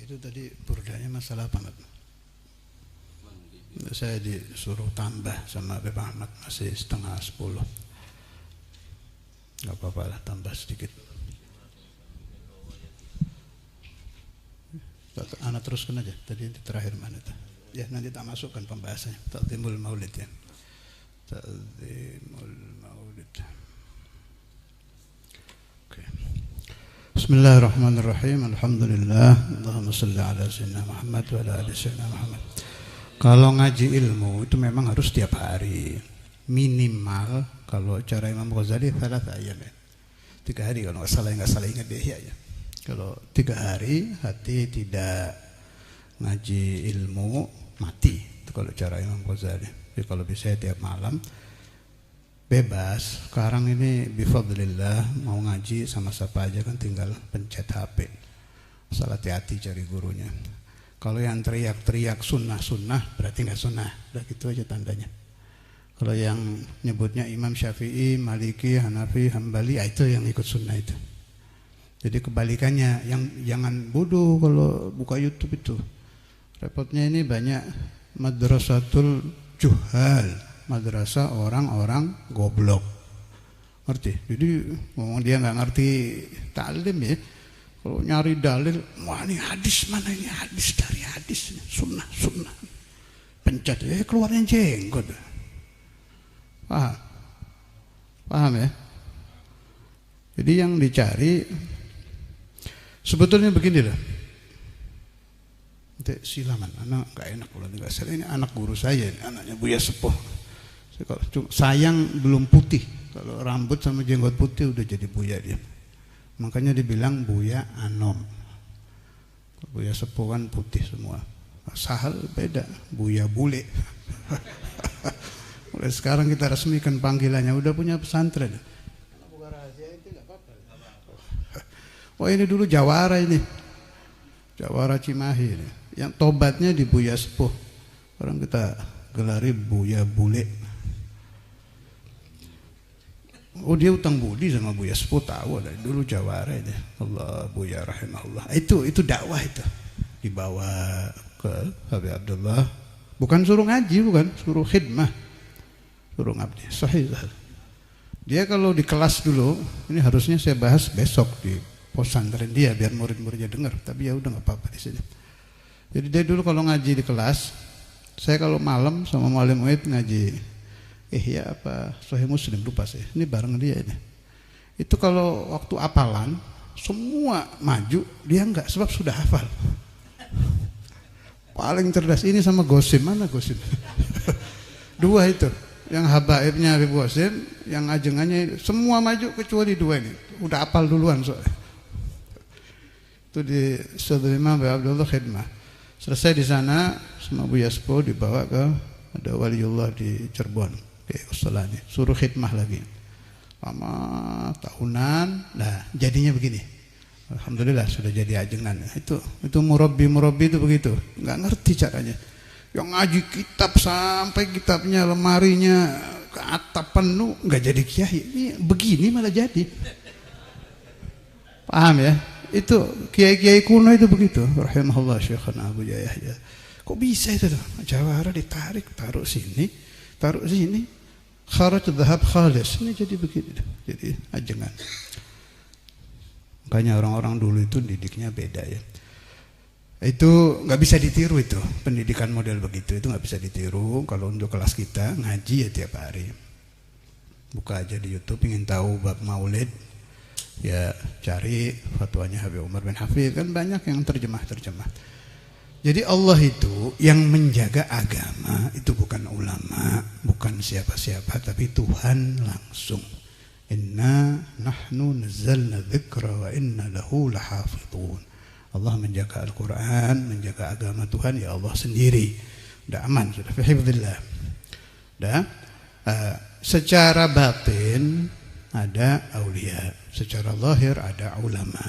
Itu tadi burdanya masalah apa, Mat? Saya disuruh tambah sama Habib Ahmad, masih 9:30. Gak apa-apa lah, tambah sedikit. Anak teruskan aja. Tadi terakhir mana tuh? Ya nanti tak masukkan pembahasannya. Ta'zimul Maulid ya. Ta'zimul Maulid. Oke. Bismillahirrahmanirrahim. Alhamdulillah. Allahumma salli ala sayyidina Muhammad wa ala ali sayyidina Muhammad. Kalau ngaji ilmu itu memang harus tiap hari. Minimal kalau cara Imam Ghazali 3 ayam ya. 3 hari kalau nggak salah ingat deh ya. Kalau 3 hari hati tidak ngaji ilmu mati. Itu kalau cara Imam Ghazali. Jadi kalau bisa tiap malam bebas. Sekarang ini bifadlillah mau ngaji sama siapa aja kan tinggal pencet HP. Asal hati-hati cari gurunya. Kalau yang teriak-teriak sunnah berarti nggak sunnah. Udah gitu aja tandanya. Kalau yang nyebutnya Imam Syafi'i, Maliki, Hanafi, Hambali, itu yang ikut sunnah itu. Jadi kebalikannya, yang jangan bodoh kalau buka YouTube itu. Repotnya ini banyak madrasatul juhal, madrasah orang-orang goblok. Ngerti? Jadi ngomong dia nggak ngerti taklim ya. Kalau nyari dalil, wah ini hadis mana ini hadis dari hadis, sunnah. Pencet, keluarnya jenggot. Paham ya? Jadi yang dicari sebetulnya begini loh. Silaman, anak gak enak kalau nggak salah ini anak guru saya, ini anaknya Buya Sepuh. Sayang belum putih. Kalau rambut sama jenggot putih udah jadi Buya dia. Makanya dibilang Buya Anom. Buya Sepuh kan putih semua. Sahal beda, Buya Bule. Mulai sekarang kita resmikan panggilannya, udah punya pesantren. Bukan rahasia itu nggak apa-apa. Oh ini dulu Jawara ini, Jawara Cimahi ini. Yang tobatnya di Buya Sepuh. Orang kita gelari Buya Bule. Oh dia utang budi sama Buya Sepuh, tahu dari dulu Jawara ini. Allah Buya rahimahullah. Itu dakwah itu. Dibawa ke Habib Abdullah. Bukan suruh ngaji, bukan suruh khidmah. Suruh ngabdi. Sahih. Dia kalau di kelas dulu, ini harusnya saya bahas besok di pesantren dia biar murid-muridnya dengar, tapi ya udah nggak apa-apa di sini. Jadi dia dulu kalau ngaji di kelas, saya kalau malam sama Muallim Uid ngaji ya apa Sahih Muslim lupa saya. Ini bareng dia ini. Itu kalau waktu apalan semua maju, dia enggak sebab sudah hafal. Paling cerdas ini sama Gosim, mana Gosim? Dua itu. Yang habaibnya Habib Qasim, yang ajengannya semua maju kecuali 2 ini. Udah apal duluan soalnya. Itu di Sudirman Habib Abdullah khidmah. Selesai di sana sama Buya Sepuh dibawa ke ada waliullah di Cirebon, di Usulani. Suruh khidmah lagi. Lama tahunan. Nah, jadinya begini. Alhamdulillah sudah jadi ajengan. Itu murabbi itu begitu. Enggak ngerti caranya. Yang ngaji kitab sampai kitabnya lemarinya ke atap penuh nggak jadi kiai. Ini begini malah jadi. Paham ya? Itu kiai-kiai kuno itu begitu. Rahimahullah Syekhana Abu Yahya. Kok bisa itu tuh? Jawara ditarik, taruh sini. Kharaj dhahab khalis. Ini jadi begini. Jadi ajengan. Makanya orang-orang dulu itu didiknya beda ya. Itu nggak bisa ditiru itu pendidikan model begitu, itu nggak bisa ditiru. Kalau untuk kelas kita ngaji ya tiap hari, buka aja di YouTube, ingin tahu bab maulid ya cari fatwanya Habib Umar bin Hafid, kan banyak yang terjemah. Jadi Allah itu yang menjaga agama itu bukan ulama, bukan siapa-siapa, tapi Tuhan langsung. Inna nahnu nazzalna dzikra wa inna lahu lahafidhun. Allah menjaga Al-Quran, menjaga agama Tuhan, ya Allah sendiri. Udah aman, sudah fi hifdzillah. Secara batin ada aulia, secara zahir ada ulama.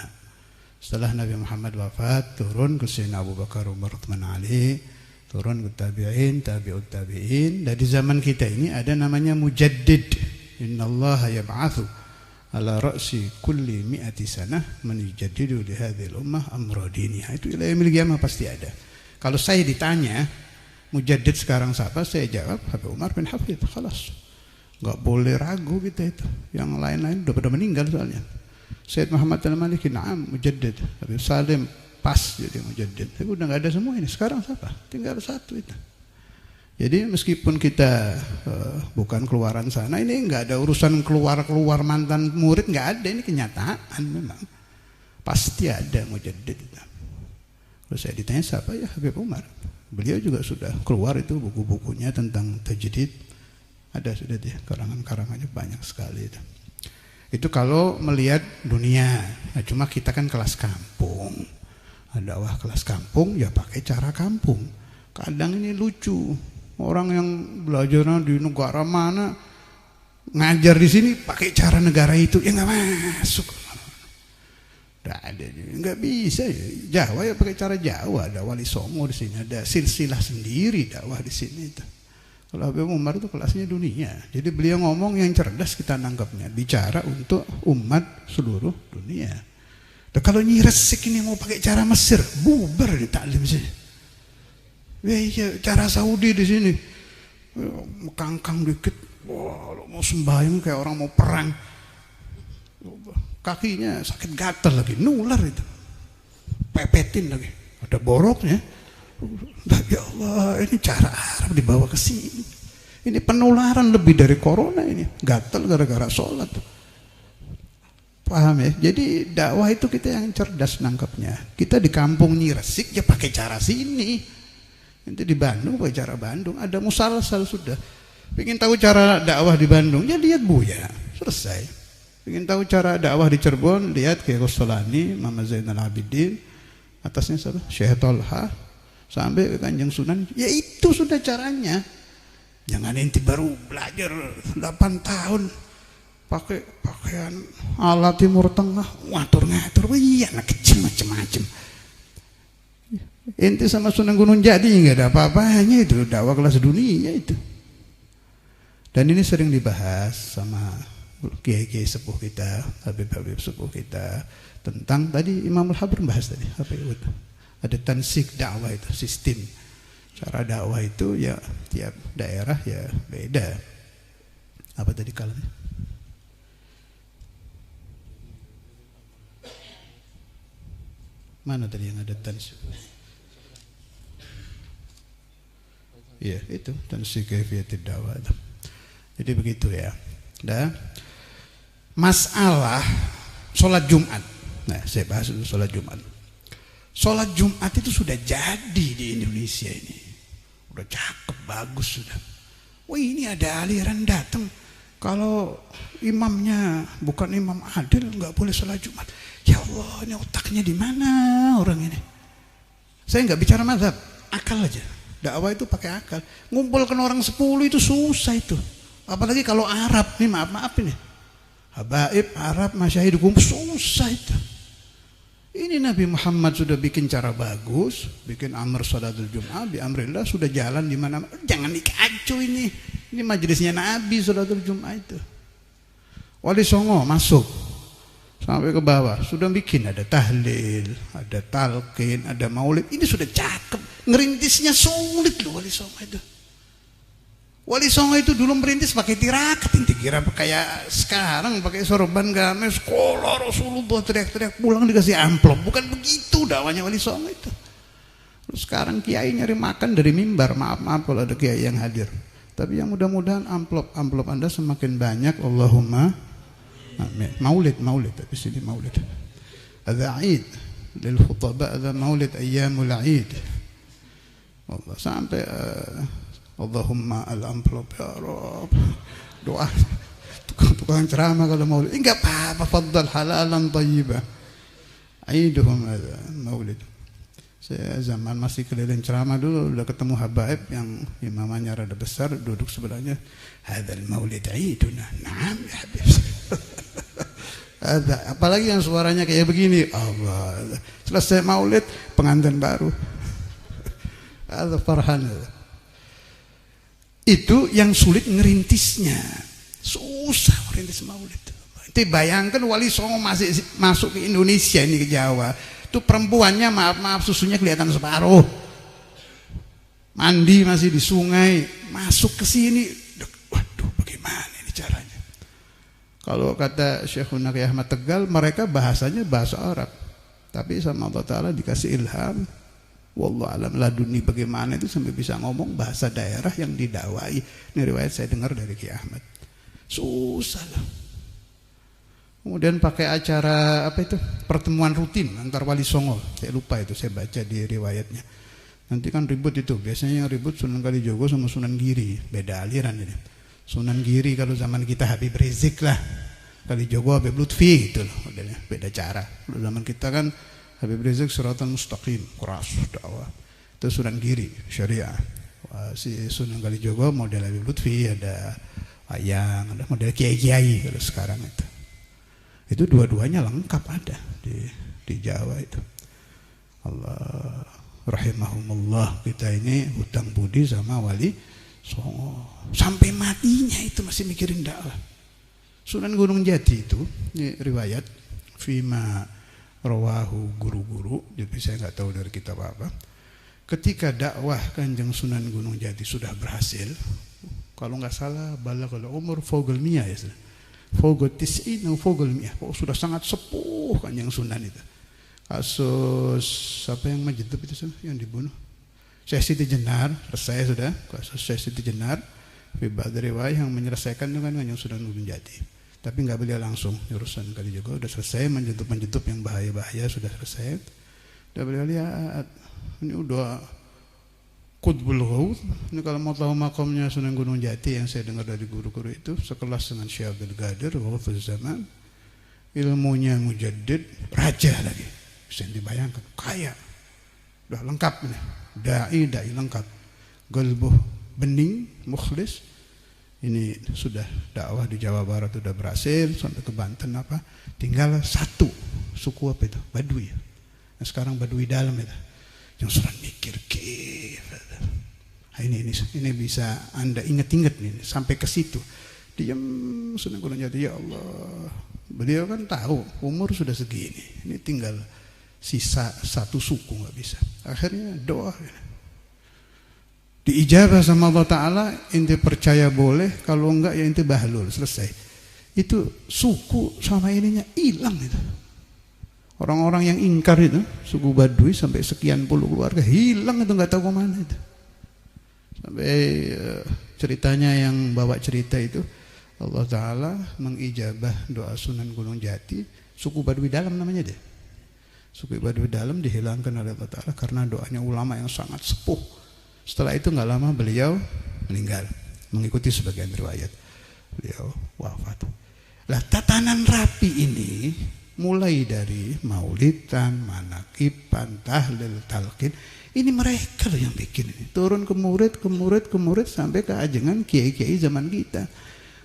Setelah Nabi Muhammad wafat, turun ke Sayyidina Abu Bakar, Umar, Uthman, Ali, turun ke tabi'in, tabi'ut tabi'in. Dan di zaman kita ini ada namanya mujaddid. Innallaha yab'athu ala ra'si kulli mi'ati sanah man yujaddidu li hadhil ummah amra diniha. Itu ila yaumil qiyamah pasti ada. Kalau saya ditanya mujaddid sekarang siapa, saya jawab Habib Umar bin Hafid, khalas. Enggak boleh ragu kita itu. Yang lain-lain udah pada meninggal soalnya. Sayyid Muhammad Al-Maliki, na'am mujaddid. Habib Salim pas jadi mujaddid. Tapi udah enggak ada semua ini. Sekarang siapa? Tinggal satu itu. Jadi meskipun kita bukan keluaran sana, ini nggak ada urusan keluar mantan murid, nggak ada, ini kenyataan memang. Pasti ada mujaddid. Kalau saya ditanya siapa, ya Habib Umar. Beliau juga sudah keluar itu buku-bukunya tentang tajdid. Ada sudah dia, karangan-karangannya banyak sekali itu. Itu kalau melihat dunia. Nah, cuma kita kan kelas kampung. Dakwah kelas kampung ya pakai cara kampung. Kadang ini lucu. Orang yang belajar di negara mana ngajar di sini pakai cara negara itu, ya nggak masuk. Nggak ada, nggak bisa. Jawa ya pakai cara Jawa. Ada Wali Songo di sini, ada silsilah sendiri dakwah di sini itu. Kalau Habib Umar itu kelasnya dunia. Jadi beliau ngomong yang cerdas kita nangkapnya, bicara untuk umat seluruh dunia. Dan kalau Nyi Resik ini mau pakai cara Mesir, bubar di taklim sih. Ya, cara Saudi di sini, kangkang dikit, wah, mau sembahyang kayak orang mau perang, kakinya sakit gatal lagi, nular itu, pepetin lagi, ada boroknya. Ya Allah, ini cara Arab dibawa ke sini, ini penularan lebih dari corona ini, gatal gara-gara sholat. Paham ya? Jadi dakwah itu kita yang cerdas nangkapnya. Kita di kampung Nyi Resik ya pakai cara sini. Itu di Bandung pakai cara Bandung, ada musalsal sudah. Pengen tahu cara dakwah di Bandung, ya lihat Buya, selesai. Pengen tahu cara dakwah di Cirebon, lihat Kiai Qustolani, Mama Zainal Abidin, atasnya siapa? Syekh Tolha, sampai ke Kanjeng Sunan. Ya itu sudah caranya. Jangan ente baru belajar 8 tahun pakai pakaian ala Timur Tengah, ngatur-ngatur. Iya, anak kecil macam-macam. Ente sama Sunan Gunung Jati nggak ada apa-apanya, itu dakwah kelas dunia itu. Dan ini sering dibahas sama kiai-kiai sepuh kita, habib-habib sepuh kita, tentang tadi Imam Al-Habr bahas tadi apa itu? Ada tansik dakwah itu, sistem cara dakwah itu ya tiap daerah ya beda. Apa tadi kalanya? Mana tadi yang ada tansik? Ya itu tansik kaifiyatud dakwah. Jadi begitu ya. Dan masalah sholat Jumat. Nah, saya bahas dulu sholat Jumat. Sholat Jumat itu sudah jadi di Indonesia ini. Udah cakep, bagus sudah. Wah, ini ada aliran datang. Kalau imamnya bukan imam adil, nggak boleh sholat Jumat. Ya Allah, ini otaknya di mana orang ini? Saya nggak bicara mazhab, akal aja. Dakwah itu pakai akal. Ngumpulkan orang 10 itu susah itu. Apalagi kalau Arab, nih maaf ini. Habaib, Arab, masyahid kumpul, susah itu. Ini Nabi Muhammad sudah bikin cara bagus, bikin amr sholatul Jum'ah, bi amrillah sudah jalan di mana. Jangan dikacu ini. Ini majelisnya Nabi sholatul Jum'ah itu. Wali Songo masuk sampai ke bawah, sudah bikin ada tahlil, ada talqin, ada maulid. Ini sudah cakep. Ngerintisnya sulit loh Wali Songo itu. Wali Songo itu dulu merintis pakai tirakat, inti kira kayak sekarang pakai sorban games, sekolah Rasulullah teriak-teriak, pulang dikasih amplop. Bukan begitu dakwahnya Wali Songo itu. Terus sekarang kiai nyari makan dari mimbar, maaf kalau ada kiai yang hadir. Tapi yang mudah-mudahan amplop Anda semakin banyak. Allahumma amin. Maulid tapi sini maulid. Ada Eid lil khutbah, ada maulid ayyamul Eid. Allah sampai Allahumma al-amplop ya Rabb. Doa tukang ceramah kalau maulid. Enggak apa-apa, faddal halalan thayyibah. Aiduhum hadza maulid. Saya zaman masih keliling ceramah dulu udah ketemu habaib yang imamnya rada besar, duduk sebelahnya. Hadzal maulid aiduna. Naam ya habib. Apalagi yang suaranya kayak begini. Allah. Selesai maulid, pengantin baru. Ada farhan. Itu yang sulit ngerintisnya. Susah ngerintis maulid. Itu bayangkan Wali Songo masih masuk ke Indonesia ini, ke Jawa. Itu perempuannya maaf susunya kelihatan separuh. Mandi masih di sungai, masuk ke sini. Waduh, bagaimana ini caranya? Kalau kata Syekhuna Kiai Ahmad Tegal, mereka bahasanya bahasa Arab. Tapi sama Allah Ta'ala dikasih ilham. Wallahu alam laduni bagaimana itu sampai bisa ngomong bahasa daerah yang didakwai. Ini riwayat saya dengar dari Kiai Ahmad. Susah lah. Kemudian pakai acara apa itu? Pertemuan rutin antar Wali Songo. Saya lupa itu, saya baca di riwayatnya. Nanti kan ribut itu. Biasanya yang ribut Sunan Kalijogo sama Sunan Giri. Beda aliran ini. Sunan Giri kalau zaman kita Habib Rizik lah. Kalijogo Habib Lutfi gitu loh. Beda cara. Kalau zaman kita kan Habib Rizik Siratal Mustaqim, keras dakwah. Itu Sunan Giri, syariah. Si Sunan Kalijogo model Habib Lutfi, ada wayang, ada model kiai-kiai kalau sekarang itu. Itu dua-duanya lengkap ada di Jawa itu. Allah rahimahumullah, kita ini hutang budi sama Wali Songo. Sampai matinya itu masih mikirin dakwah. Sunan Gunung Jati itu, ini riwayat fima rawahu guru-guru, jadi saya nggak tahu dari kitab apa. Ketika dakwah Kanjeng Sunan Gunung Jati sudah berhasil, kalau nggak salah balaghal umur fogel miyah ya, fogel tis'in atau fogel miyah, sudah sangat sepuh Kanjeng Sunan itu. Kasus siapa yang Majedub itu yang dibunuh? Syekh Siti Jenar, selesai sudah. Kasus Syekh Siti Jenar, fi ba'd riwayah yang menyelesaikan dengan Kanjeng Sunan Gunung Jati. Tapi nggak beliau langsung, urusan Kalijogo udah selesai, menjetup yang bahaya-bahaya sudah selesai. Udah beliau lihat, ini udah Qutbul Ghaus. Ini kalau mau tahu makamnya Sunan Gunung Jati yang saya dengar dari guru-guru itu, sekelas dengan Syekh Abdul Qadir, Ghaufuz Zaman, ilmunya mujaddid, raja lagi. Bisa dibayangkan, kaya, udah lengkap nih, dai lengkap, qalbuh bening, mukhlis. Ini sudah dakwah di Jawa Barat sudah berhasil sampai ke Banten apa, tinggal satu suku apa itu, Badui. Nah, sekarang Badui dalam itu, yang sudah mikir nah, ini bisa Anda ingat-ingat nih sampai ke situ. Diam Sunan Gunung Jati, ya Allah. Beliau kan tahu umur sudah segini, ini tinggal sisa satu suku nggak bisa. Akhirnya doa. Diijabah sama Allah Ta'ala, inti percaya boleh, kalau enggak ya inti bahlul, selesai. Itu suku sama ininya hilang itu. Orang-orang yang ingkar itu, suku Baduy sampai sekian puluh keluarga, hilang itu, nggak tahu kemana itu. Sampai ceritanya yang bawa cerita itu, Allah Ta'ala mengijabah doa Sunan Gunung Jati, suku Baduy dalam namanya deh. Suku Baduy dalam dihilangkan oleh Allah Ta'ala karena doanya ulama yang sangat sepuh. Setelah itu nggak lama beliau meninggal, mengikuti sebagian riwayat. Beliau wafat. Lah tatanan rapi ini mulai dari maulidan, manakiban, tahlil, talqin. Ini mereka loh yang bikin ini. Turun ke murid sampai ke ajengan kiai-kiai zaman kita.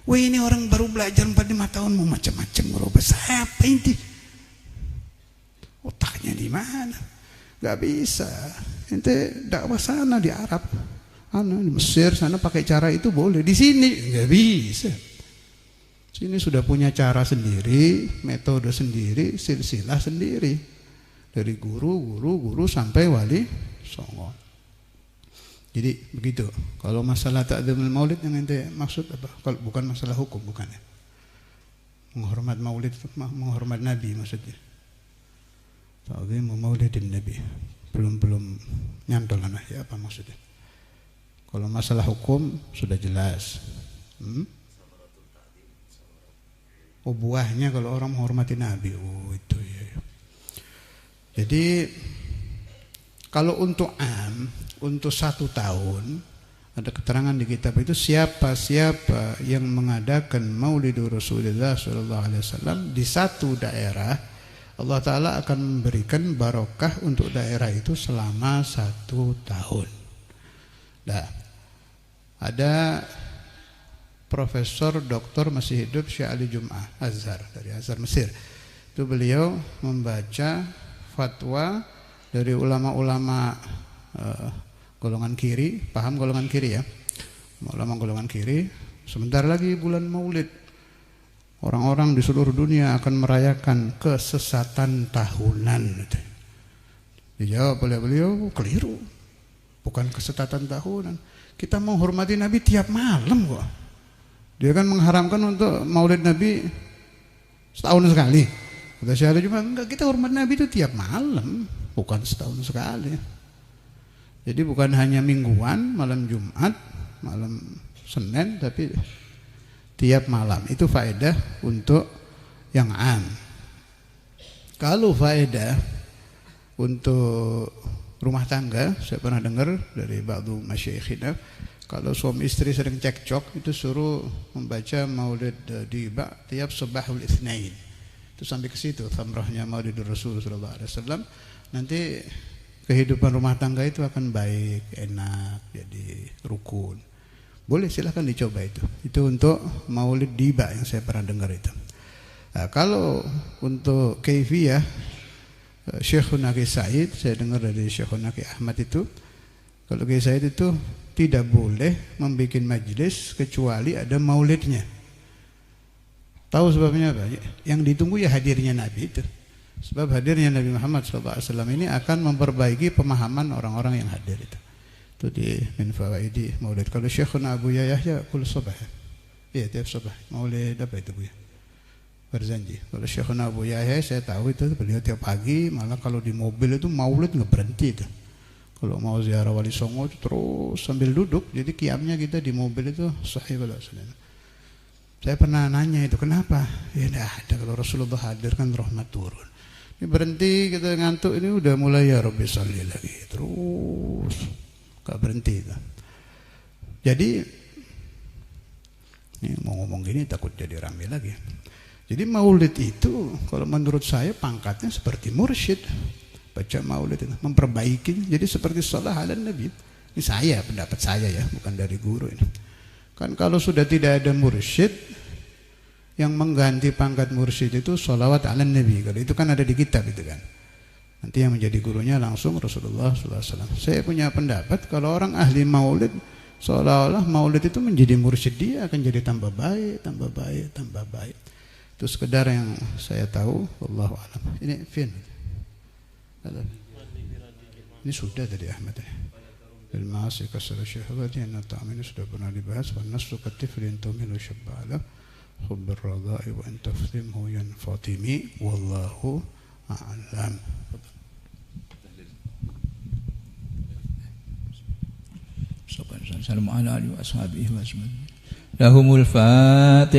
Wah ini orang baru belajar 4-5 tahun mau macam-macam merubah. Siapa ini? Otaknya di mana? Gak bisa. Ente dakwah sana di Arab, di Mesir sana pakai cara itu boleh. Di sini nggak bisa. Sini sudah punya cara sendiri, metode sendiri, silsilah sendiri. Dari guru sampai Wali Songo. Jadi begitu. Kalau masalah ta'dzimul maulid yang ente maksud apa? Kalau bukan masalah hukum, bukan ya? Menghormat maulid, menghormat Nabi maksudnya. Ta'dzimul maulidin Nabi. Belum nyantol lah ya apa maksudnya. Kalau masalah hukum sudah jelas. Oh buahnya kalau orang menghormati Nabi, oh itu ya. Jadi kalau untuk untuk 1 tahun ada keterangan di kitab itu siapa yang mengadakan Maulidur Rasulullah SAW di satu daerah, Allah Ta'ala akan memberikan barokah untuk daerah itu selama 1 tahun. Nah, ada Profesor Doktor masih hidup Syekh Ali Jum'ah Azhar dari Azhar Mesir. Itu beliau membaca fatwa dari ulama-ulama golongan kiri, paham golongan kiri ya? Ulama golongan kiri, sebentar lagi bulan Maulid. Orang-orang di seluruh dunia akan merayakan kesesatan tahunan. Dijawab oleh beliau, keliru. Bukan kesesatan tahunan. Kita menghormati Nabi tiap malam kok. Dia kan mengharamkan untuk maulid Nabi setahun sekali. Kata Syekh Jumat, enggak, kita hormat Nabi itu tiap malam, bukan setahun sekali. Jadi bukan hanya mingguan, malam Jumat, malam Senin, tapi tiap malam. Itu faedah untuk yang am. Kalau faedah untuk rumah tangga, saya pernah dengar dari ba'du masyayikhina, kalau suami istri sering cekcok itu suruh membaca maulid diba tiap sabahul itsnain. Itu sampai ke situ thamrahnya maulid Rasul sallallahu alaihi wasallam. Nanti kehidupan rumah tangga itu akan baik, enak, jadi rukun. Boleh, silahkan dicoba itu. Itu untuk maulid diba yang saya pernah dengar itu. Nah, kalau untuk kaifiyah Syekhuna Kiai Said, saya dengar dari Syekhuna Kiai Ahmad itu, kalau Kiai Said itu tidak boleh membuat majlis kecuali ada maulidnya. Tahu sebabnya apa? Yang ditunggu ya hadirnya Nabi itu. Sebab hadirnya Nabi Muhammad SAW ini akan memperbaiki pemahaman orang-orang yang hadir itu. Itu di min fawaidi maulid. Kalau Syekhuna Abu Yahya kul sabah. Iya, tiap sabah. Maulid apa itu Bu ya? Berzanji. Kalau Syekhuna Abu Yahya saya tahu itu beliau tiap pagi, malah kalau di mobil itu maulid nggak berhenti itu. Kalau mau ziarah Wali Songo itu terus sambil duduk. Jadi qiyamnya kita di mobil itu sahih wala sunnah. Saya pernah nanya itu kenapa? Ya dah ada, kalau Rasulullah hadir kan rahmat turun. Ini berhenti kita ngantuk, ini udah mulai ya Rabbi sholli lagi terus gak berhenti itu. Jadi ini mau ngomong gini takut jadi rame lagi. Jadi maulid itu kalau menurut saya pangkatnya seperti mursyid. Baca maulid itu memperbaiki, jadi seperti shalah ala Nabi. Ini saya, pendapat saya ya, bukan dari guru ini. Kan kalau sudah tidak ada mursyid, yang mengganti pangkat mursyid itu sholawat ala Nabi. Kalau itu kan ada di kitab itu kan. Nanti yang menjadi gurunya langsung Rasulullah SAW. Saya punya pendapat kalau orang ahli maulid, seolah-olah maulid itu menjadi mursyid dia, akan jadi tambah baik, tambah baik, tambah baik. Itu sekedar yang saya tahu. Wallahu a'lam. Ini Fin. Ini sudah tadi Ahmad ya. Al-ma'asi kasar syahwati anna ta'amini sudah pernah dibahas. Wa nasu katiflin tumilu syabba'ala hubbir radha'i wa intaflimhu yan fatimi wallahu a'lam. Assalamualaikum warahmatullahi wabarakatuh. Lahumul Fatihah.